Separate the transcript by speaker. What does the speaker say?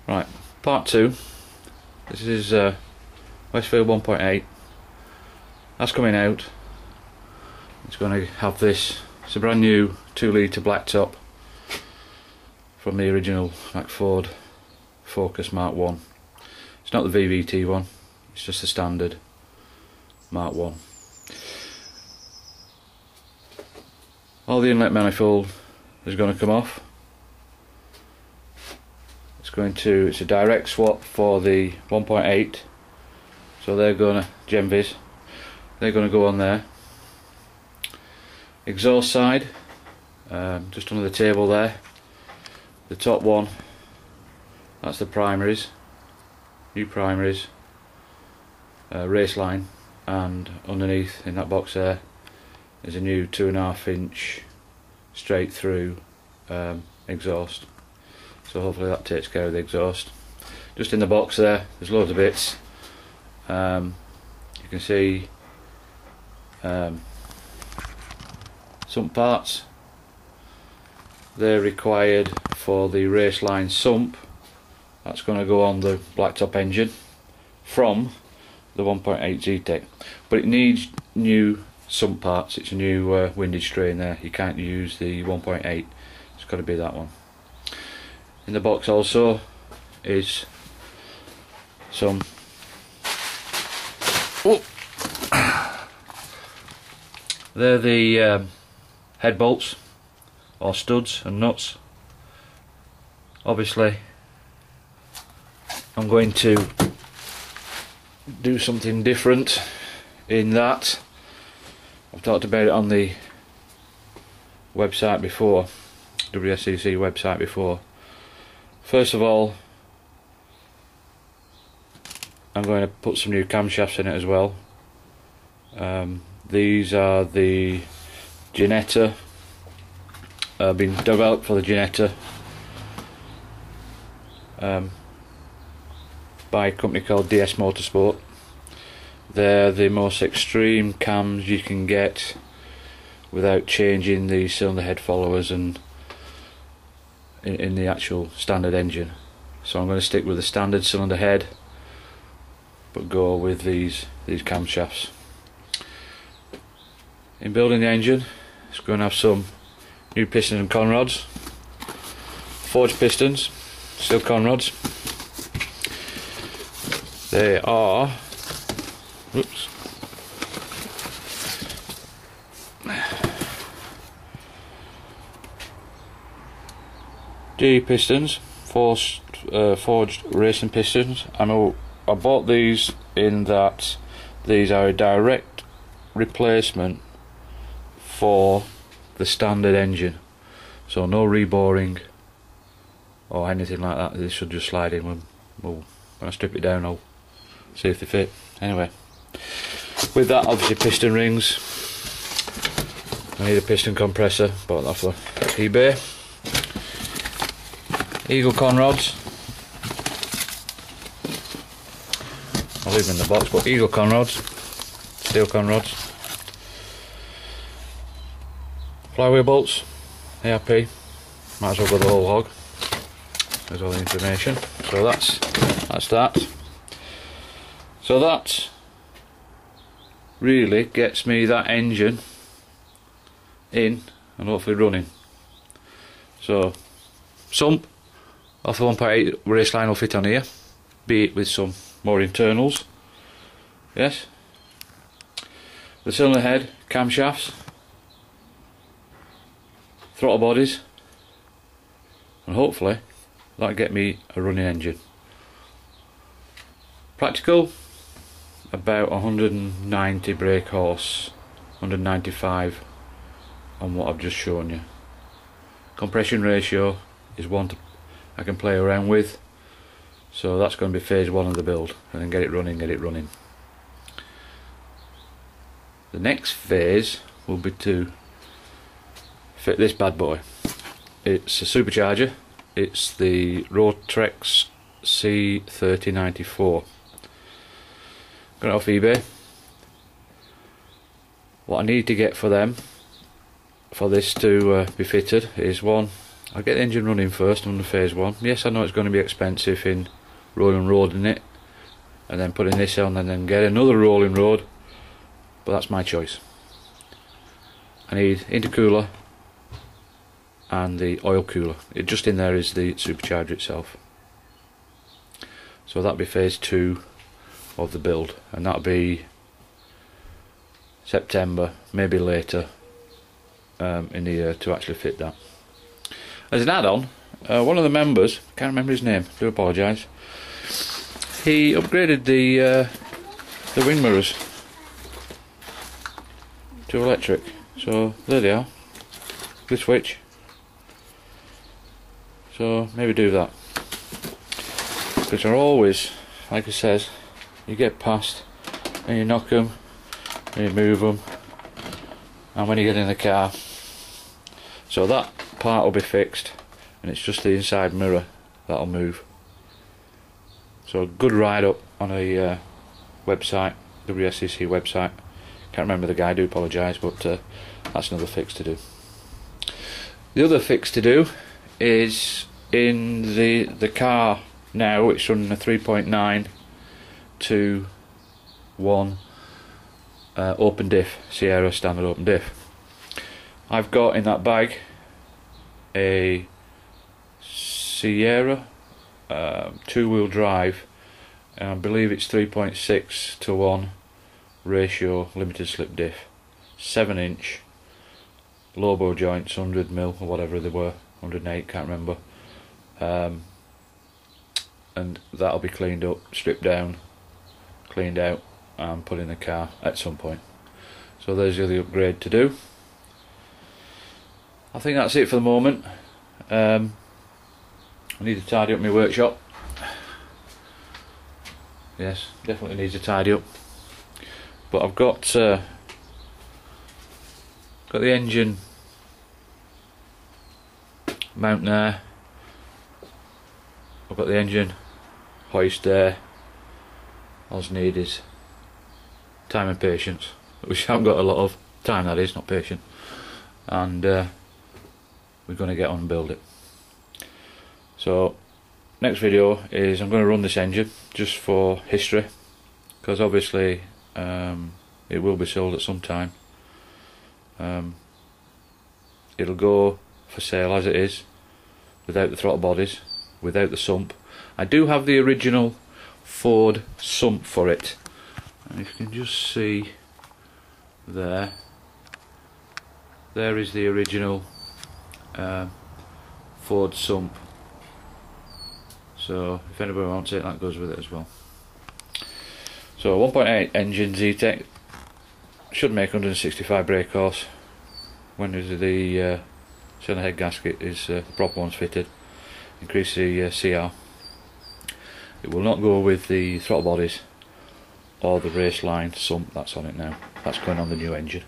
Speaker 1: Right, part 2. This is Westfield 1.8. That's coming out. It's going to have this. It's a brand new 2 litre black top from the original Ford Focus Mark 1. It's not the VVT one, it's just the standard Mark 1. All the inlet manifold is going to come off. It's a direct swap for the 1.8, so they're going to Genvis. They're going to go on there. Exhaust side, just under the table there. The top one, that's the primaries, new primaries, race line, and underneath in that box there is a new 2.5 inch straight through exhaust. So hopefully that takes care of the exhaust. Just in the box there's loads of bits. You can see some parts. They're required for the race line sump. That's going to go on the blacktop engine from the 1.8 Zetec, but it needs new sump parts. It's a new windage strain there. You can't use the 1.8. It's got to be that one. In the box also is some they're the head bolts or studs and nuts. Obviously I'm going to do something different in that. I've talked about it on the website before, WSCC website before. First of all, I'm going to put some new camshafts in it as well. These are the Ginetta, been developed for the Ginetta by a company called DS Motorsport. They're the most extreme cams you can get without changing the cylinder head followers and in the actual standard engine. So I'm going to stick with the standard cylinder head, but go with these camshafts. In building the engine, it's going to have some new pistons and conrods, forged pistons, steel conrods. They are, whoops, G pistons, forged racing pistons. I bought these in that these are a direct replacement for the standard engine, so no reboring or anything like that. This should just slide in. When I strip it down, I'll see if they fit. Anyway, with that, obviously piston rings. I need a piston compressor, bought that for eBay. Eagle conrods. I'll leave them in the box, but Eagle conrods, steel conrods. Flywheel bolts, ARP. Might as well go the whole hog. There's all the information. So that's that. So that really gets me that engine in and hopefully running. So sump off the 1.8 race line will fit on here, be it with some more internals. Yes. The cylinder head, camshafts, throttle bodies, and hopefully that'll get me a running engine. Practical, about 190 brake horse, 195 on what I've just shown you. Compression ratio is one I can play around with, so that's going to be phase 1 of the build, and then get it running. The next phase will be to fit this bad boy. It's a supercharger. It's the Rotrex C3094. Got it off eBay. What I need to get for this to be fitted is one, I'll get the engine running first on the phase 1. Yes, I know it's going to be expensive in rolling road in it, and then putting this on and then get another rolling road, but that's my choice. I need intercooler and the oil cooler. It just in there is the supercharger itself. So that'll be phase 2 of the build, and that'll be September, maybe later in the year to actually fit that. As an add-on, one of the members, can't remember his name, do apologise, he upgraded the wing mirrors to electric. So there they are, the switch. So maybe do that, because they're always, like it says, you get past and you knock them and you move them, and when you get in the car, so that part will be fixed, and it's just the inside mirror that'll move. So a good write up on a website, WSCC website. Can't remember the guy, do apologise, but that's another fix to do. The other fix to do is in the car now. It's running a 3.9 to 1 open diff, Sierra standard open diff. I've got in that bag a Sierra 2-wheel drive, and I believe it's 3.6 to 1 ratio limited slip diff, 7-inch low bow joints, 100mm or whatever they were, 108, can't remember, and that'll be cleaned up, stripped down, cleaned out and put in the car at some point. So there's the other upgrade to do. I think that's it for the moment. I need to tidy up my workshop. Yes, definitely needs to tidy up. But I've got the engine mount there. I've got the engine hoist there. All I need is time and patience, which I haven't got a lot of time, that is, not patient. And we're going to get on and build it. So next video is I'm going to run this engine just for history, because obviously it will be sold at some time. It'll go for sale as it is, without the throttle bodies, without the sump. I do have the original Ford sump for it, and if you can just see there is the original Ford sump. So if anybody wants it, that goes with it as well. So 1.8 engine Z-Tech, should make 165 brake horse when the cylinder head gasket is the proper one's fitted. Increase the CR. It will not go with the throttle bodies or the race line sump that's on it now. That's going on the new engine.